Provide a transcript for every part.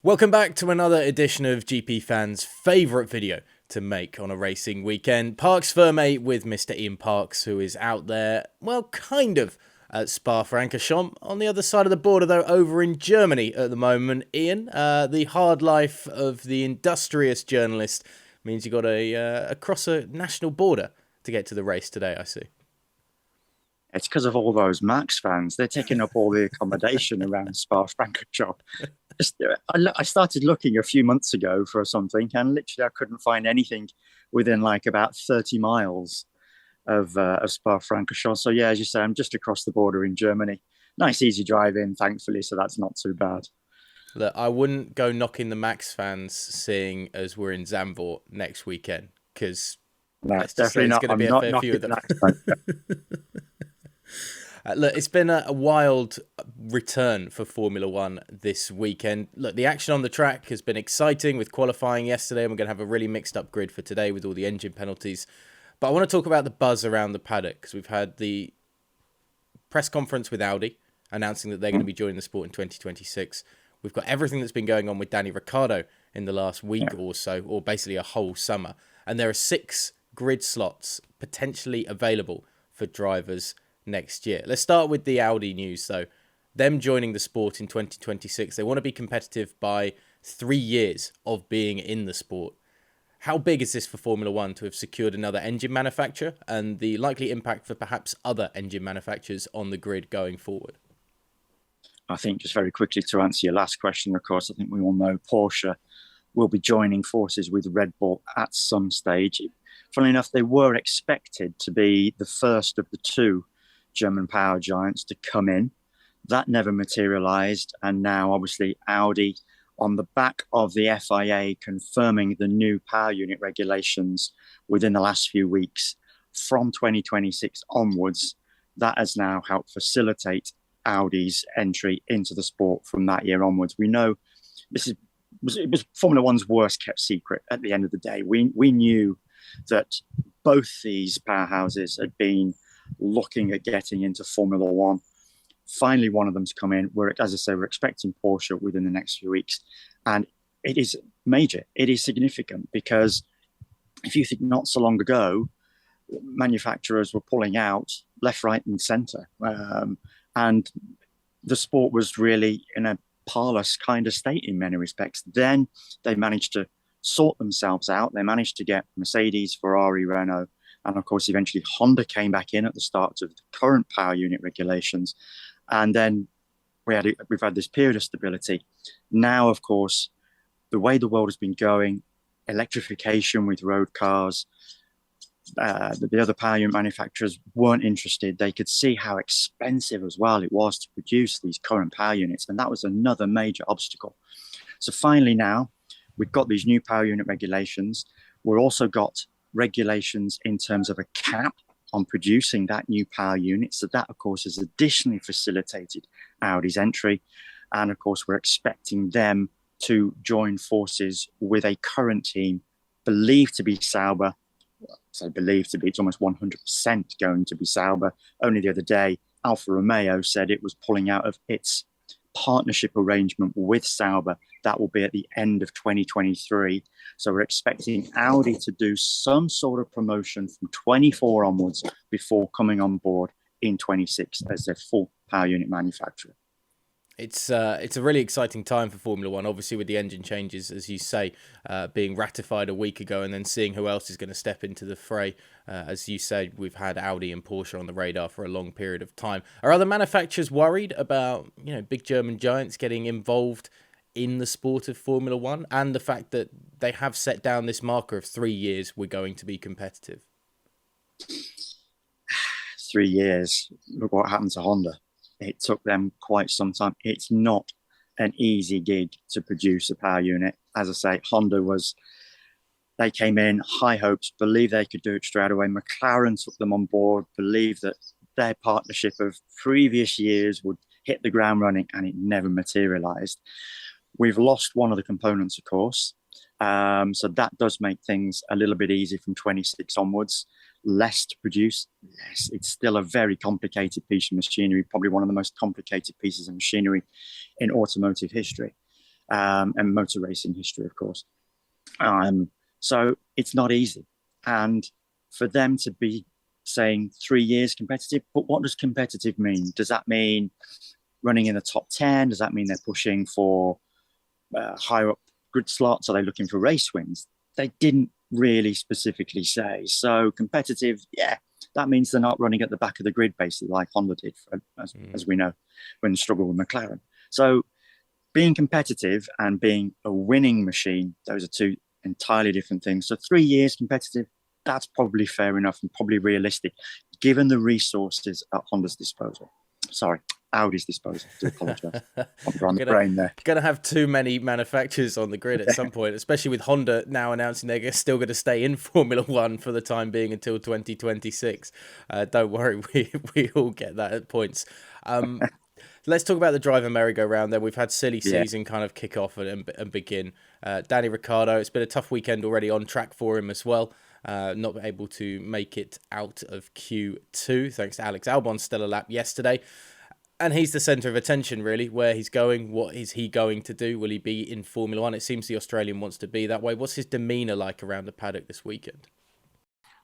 Welcome back to another edition of GP Fans' favourite video to make on a racing weekend. Parks Fermé with Mr. Ian Parks, who is out there, well, kind of at Spa-Francorchamps. On the other side of the border, though, over in Germany at the moment. Ian, the hard life of the industrious journalist means you got to cross a national border to get to the race today, I see. It's because of all those Max fans. They're taking up all the accommodation around Spa-Francorchamps. I started looking a few months ago for something, and literally I couldn't find anything within like about 30 miles of Spa-Francorchamps. So yeah, as you say, I'm just across the border in Germany. Nice, easy drive in, thankfully, so that's not too bad. Look, I wouldn't go knocking the Max fans seeing as we're in Zandvoort next weekend, because that's definitely not. I'm not knocking that. Look, it's been a wild return for Formula One this weekend. Look, the action on the track has been exciting with qualifying yesterday, and we're going to have a really mixed up grid for today with all the engine penalties. But I want to talk about the buzz around the paddock, because we've had the press conference with Audi announcing that they're going to be joining the sport in 2026. We've got everything that's been going on with Danny Ricciardo in the last week or so, or basically a whole summer. And there are 6 grid slots potentially available for drivers next year. Let's start with the Audi news, though. Them joining the sport in 2026. They want to be competitive by 3 years of being in the sport. How big is this for Formula One to have secured another engine manufacturer, and the likely impact for perhaps other engine manufacturers on the grid going forward? I think just very quickly to answer your last question, of course, I think we all know Porsche will be joining forces with Red Bull at some stage. Funnily enough, they were expected to be the first of the 2 German power giants to come in. That never materialized, and now obviously Audi, on the back of the FIA confirming the new power unit regulations within the last few weeks from 2026 onwards, that has now helped facilitate Audi's entry into the sport from that year onwards. We know it was Formula One's worst kept secret at the end of the day. We knew that both these powerhouses had been looking at getting into Formula One. Finally, one of them's come in. As I say, we're expecting Porsche within the next few weeks. And it is major. It is significant, because if you think not so long ago, manufacturers were pulling out left, right, and center. And the sport was really in a parlous kind of state in many respects. Then they managed to sort themselves out. They managed to get Mercedes, Ferrari, Renault, and of course, eventually Honda came back in at the start of the current power unit regulations. And then we've had this period of stability. Now, of course, the way the world has been going, electrification with road cars, the other power unit manufacturers weren't interested. They could see how expensive as well it was to produce these current power units. And that was another major obstacle. So finally now, we've got these new power unit regulations. We've also got regulations in terms of a cap on producing that new power unit. So that, of course, has additionally facilitated Audi's entry. And of course, we're expecting them to join forces with a current team believed to be Sauber. So believed to be, it's almost 100% going to be Sauber. Only the other day, Alfa Romeo said it was pulling out of its partnership arrangement with Sauber. That will be at the end of 2023. So we're expecting Audi to do some sort of promotion from 24 onwards before coming on board in 26 as their full power unit manufacturer. It's a really exciting time for Formula One, obviously with the engine changes, as you say, being ratified a week ago, and then seeing who else is going to step into the fray. As you said, we've had Audi and Porsche on the radar for a long period of time. Are other manufacturers worried about, big German giants getting involved in the sport of Formula One, and the fact that they have set down this marker of 3 years we're going to be competitive? 3 years. Look what happened to Honda. It took them quite some time. It's not an easy gig to produce a power unit. As I say, Honda they came in, high hopes, believed they could do it straight away. McLaren took them on board, believed that their partnership of previous years would hit the ground running, and it never materialized. We've lost one of the components, of course. So that does make things a little bit easy from 26 onwards. Less to produce. Yes, it's still a very complicated piece of machinery, probably one of the most complicated pieces of machinery in automotive history. and motor racing history, of course. So it's not easy. And for them to be saying 3 years competitive, but what does competitive mean? Does that mean running in the top 10? Does that mean they're pushing for higher up grid slots? Are they looking for race wins? They didn't really specifically say. So competitive, yeah, that means they're not running at the back of the grid, basically, like Honda did, as we know, when they struggled with McLaren. So being competitive and being a winning machine, those are two entirely different things. So 3 years competitive, that's probably fair enough and probably realistic, given the resources at Honda's disposal. Sorry, Audi's disposal. I do apologise. I'm on the brain there. Going to have too many manufacturers on the grid at some point, especially with Honda now announcing they're still going to stay in Formula One for the time being until 2026. Don't worry, we all get that at points. Let's talk about the driver merry-go-round then. We've had silly season kind of kick off and begin. Danny Ricciardo, it's been a tough weekend already on track for him as well. Not able to make it out of Q2 thanks to Alex Albon's stellar lap yesterday. And he's the centre of attention, really, where he's going. What is he going to do? Will he be in Formula One? It seems the Australian wants to be that way. What's his demeanour like around the paddock this weekend?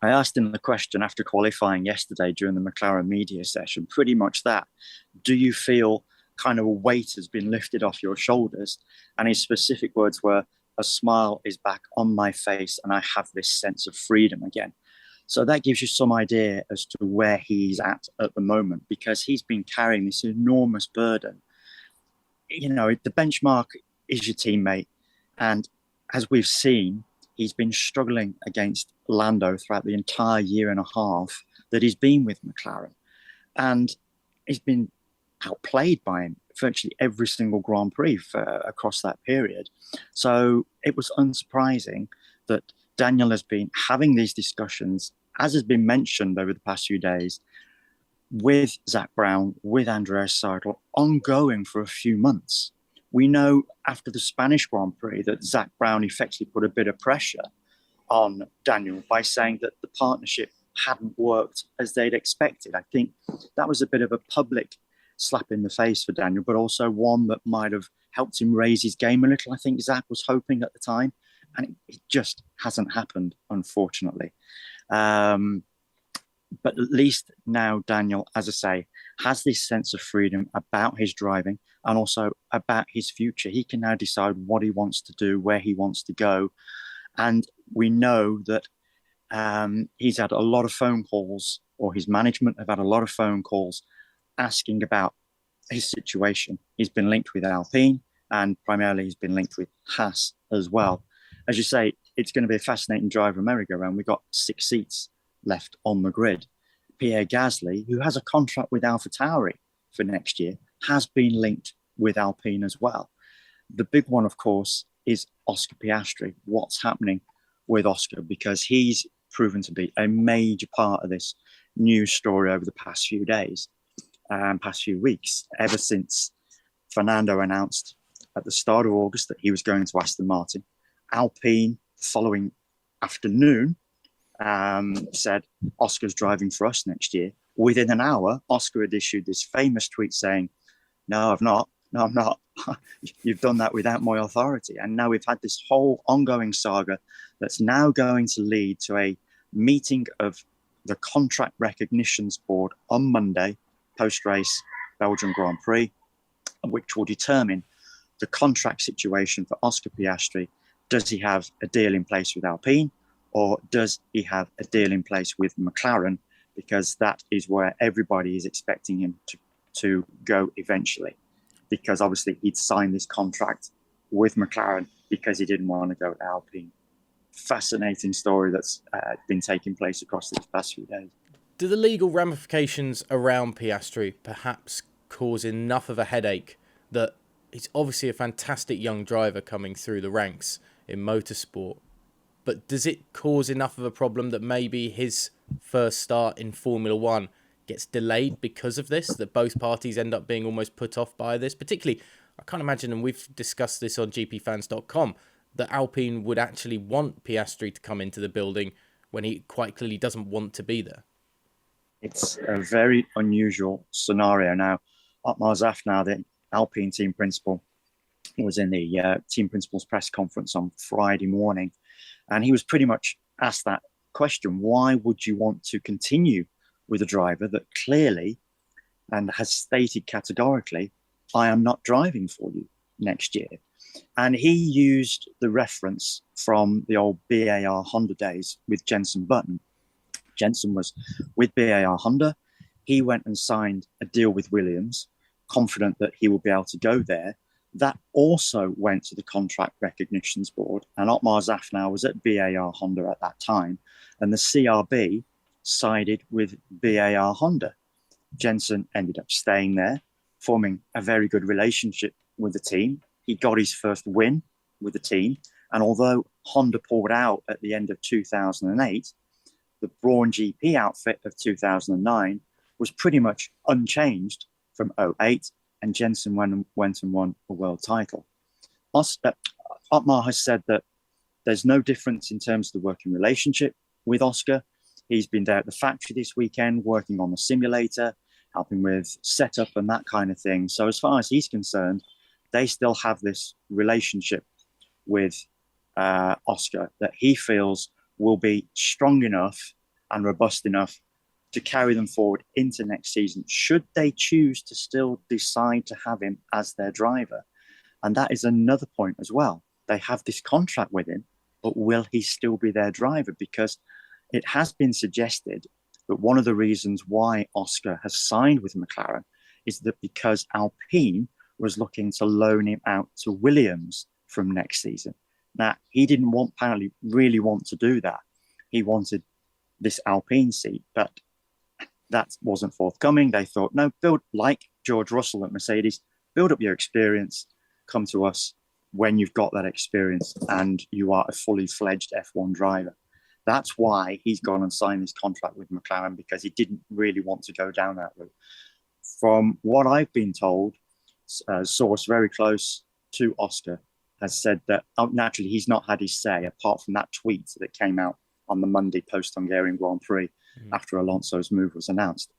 I asked him the question after qualifying yesterday during the McLaren media session, pretty much that. Do you feel kind of a weight has been lifted off your shoulders? And his specific words were, a smile is back on my face and I have this sense of freedom again. So that gives you some idea as to where he's at the moment, because he's been carrying this enormous burden. You know, the benchmark is your teammate. And as we've seen, he's been struggling against Lando throughout the entire year and a half that he's been with McLaren. And he's been outplayed by him virtually every single Grand Prix across that period. So it was unsurprising that Daniel has been having these discussions, as has been mentioned over the past few days, with Zak Brown, with Andreas Seidl, ongoing for a few months. We know after the Spanish Grand Prix that Zak Brown effectively put a bit of pressure on Daniel by saying that the partnership hadn't worked as they'd expected. I think that was a bit of a public slap in the face for Daniel, but also one that might have helped him raise his game a little. I think Zak was hoping at the time, and it just hasn't happened, unfortunately. But at least now Daniel, as I say, has this sense of freedom about his driving and also about his future. He can now decide what he wants to do, where he wants to go. And we know that he's had a lot of phone calls, or his management have had a lot of phone calls asking about his situation. He's been linked with Alpine, and primarily he's been linked with Haas as well. As you say, it's going to be a fascinating driver merry-go-round. We've got 6 seats left on the grid. Pierre Gasly, who has a contract with AlphaTauri for next year, has been linked with Alpine as well. The big one, of course, is Oscar Piastri. What's happening with Oscar? Because he's proven to be a major part of this news story over the past few days and past few weeks, ever since Fernando announced at the start of August that he was going to Aston Martin. Alpine, following afternoon, said, Oscar's driving for us next year. Within an hour, Oscar had issued this famous tweet saying, no, I've not. No, I'm not. You've done that without my authority. And now we've had this whole ongoing saga that's now going to lead to a meeting of the Contract Recognitions Board on Monday, post-race Belgium Grand Prix, which will determine the contract situation for Oscar Piastri. Does he have a deal in place with Alpine, or does he have a deal in place with McLaren? Because that is where everybody is expecting him to go eventually. Because obviously he'd signed this contract with McLaren because he didn't want to go to Alpine. Fascinating story that's been taking place across these past few days. Do the legal ramifications around Piastri perhaps cause enough of a headache that he's obviously a fantastic young driver coming through the ranks in motorsport, but does it cause enough of a problem that maybe his first start in Formula One gets delayed because of this, that both parties end up being almost put off by this? Particularly, I can't imagine, and we've discussed this on GPFans.com, that Alpine would actually want Piastri to come into the building when he quite clearly doesn't want to be there. It's a very unusual scenario. Now, Otmar Zafnar, the Alpine team principal, was in the team principal's press conference on Friday morning, and he was pretty much asked that question: why would you want to continue with a driver that clearly and has stated categorically, I am not driving for you next year? And he used the reference from the old BAR Honda days with Jenson Button. Jenson was with BAR Honda. He went and signed a deal with Williams, confident that he will be able to go there. That also went to the Contract Recognitions Board, and Otmar Zafnauer was at BAR Honda at that time, and the CRB sided with BAR Honda. Jenson ended up staying there, forming a very good relationship with the team. He got his first win with the team, and although Honda pulled out at the end of 2008, the Brawn GP outfit of 2009 was pretty much unchanged from 08, and Jenson went and won a world title. Otmar has said that there's no difference in terms of the working relationship with Oscar. He's been there at the factory this weekend, working on the simulator, helping with setup and that kind of thing. So as far as he's concerned, they still have this relationship with Oscar that he feels will be strong enough and robust enough to carry them forward into next season, should they choose to still decide to have him as their driver. And that is another point as well. They have this contract with him, but will he still be their driver? Because it has been suggested that one of the reasons why Oscar has signed with McLaren is that because Alpine was looking to loan him out to Williams from next season. Now, he didn't apparently really want to do that. He wanted this Alpine seat, but that wasn't forthcoming. They thought, no, build like George Russell at Mercedes, build up your experience, come to us when you've got that experience and you are a fully fledged F1 driver. That's why he's gone and signed his contract with McLaren, because he didn't really want to go down that route. From what I've been told, a source very close to Oscar has said that naturally he's not had his say, apart from that tweet that came out on the Monday post-Hungarian Grand Prix after Alonso's move was announced.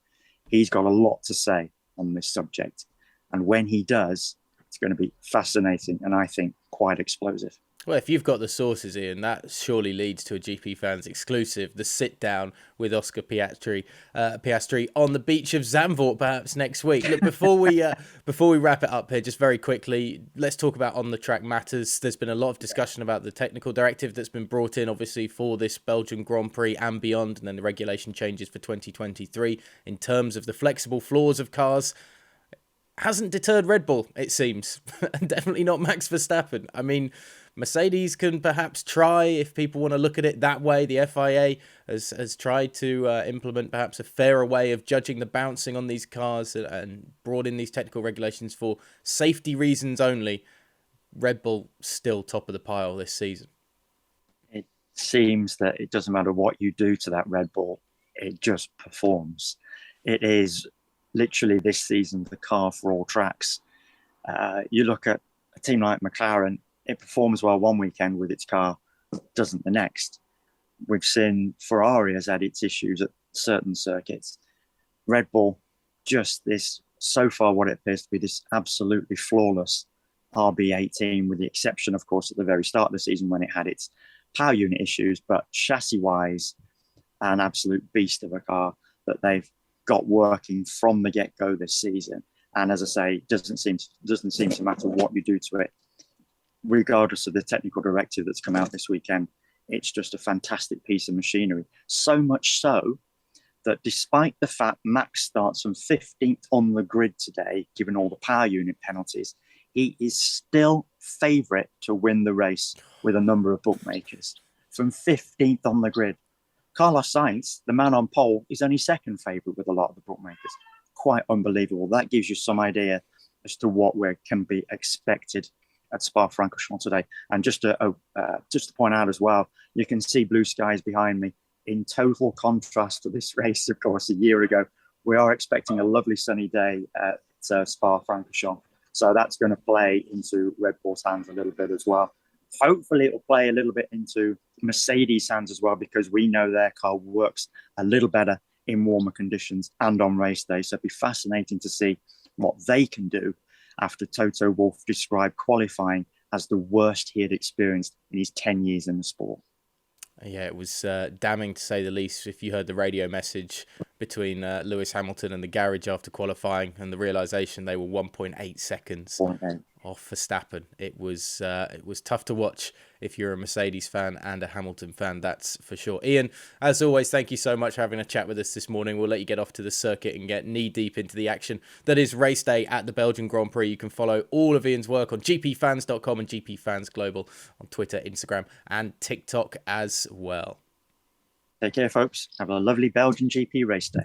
He's got a lot to say on this subject. And when he does, it's going to be fascinating and I think quite explosive. Well, if you've got the sources, Ian, that surely leads to a GPFans exclusive, the sit-down with Oscar Piastri on the beach of Zandvoort perhaps next week. Look, before we wrap it up here, just very quickly, let's talk about on-the-track matters. There's been a lot of discussion about the technical directive that's been brought in, obviously, for this Belgian Grand Prix and beyond, and then the regulation changes for 2023 in terms of the flexible floors of cars. Hasn't deterred Red Bull, it seems, and definitely not Max Verstappen. I mean, Mercedes can perhaps try, if people want to look at it that way. The FIA has tried to implement perhaps a fairer way of judging the bouncing on these cars and brought in these technical regulations for safety reasons only. Red Bull still top of the pile this season. It seems that it doesn't matter what you do to that Red Bull, it just performs. It is literally this season the car for all tracks. You look at a team like McLaren, it performs well one weekend with its car, doesn't the next. We've seen Ferrari has had its issues at certain circuits. Red Bull, just this, so far what it appears to be this absolutely flawless RB18, with the exception, of course, at the very start of the season when it had its power unit issues, but chassis-wise, an absolute beast of a car that they've got working from the get-go this season. And as I say, doesn't seem to matter what you do to it, regardless of the technical directive that's come out this weekend. It's just a fantastic piece of machinery. So much so that despite the fact Max starts from 15th on the grid today, given all the power unit penalties, he is still favourite to win the race with a number of bookmakers. From 15th on the grid. Carlos Sainz, the man on pole, is only second favourite with a lot of the bookmakers. Quite unbelievable. That gives you some idea as to what can be expected at Spa-Francorchamps today. And just to point out as well, you can see blue skies behind me in total contrast to this race, of course, a year ago. We are expecting a lovely sunny day at Spa-Francorchamps. So that's going to play into Red Bull's hands a little bit as well. Hopefully it will play a little bit into Mercedes' hands as well, because we know their car works a little better in warmer conditions and on race day. So it'd be fascinating to see what they can do. after Toto Wolff described qualifying as the worst he had experienced in his 10 years in the sport. Yeah, it was damning to say the least. If you heard the radio message between Lewis Hamilton and the garage after qualifying and the realisation they were 1.8 seconds off Verstappen, it was tough to watch if you're a Mercedes fan and a Hamilton fan, that's for sure. Ian, as always, thank you so much for having a chat with us this morning. We'll let you get off to the circuit and get knee-deep into the action that is race day at the Belgian Grand Prix. You can follow all of Ian's work on GPFans.com and GPFans Global on Twitter, Instagram and TikTok as well. Take care, folks. Have a lovely Belgian GP race day.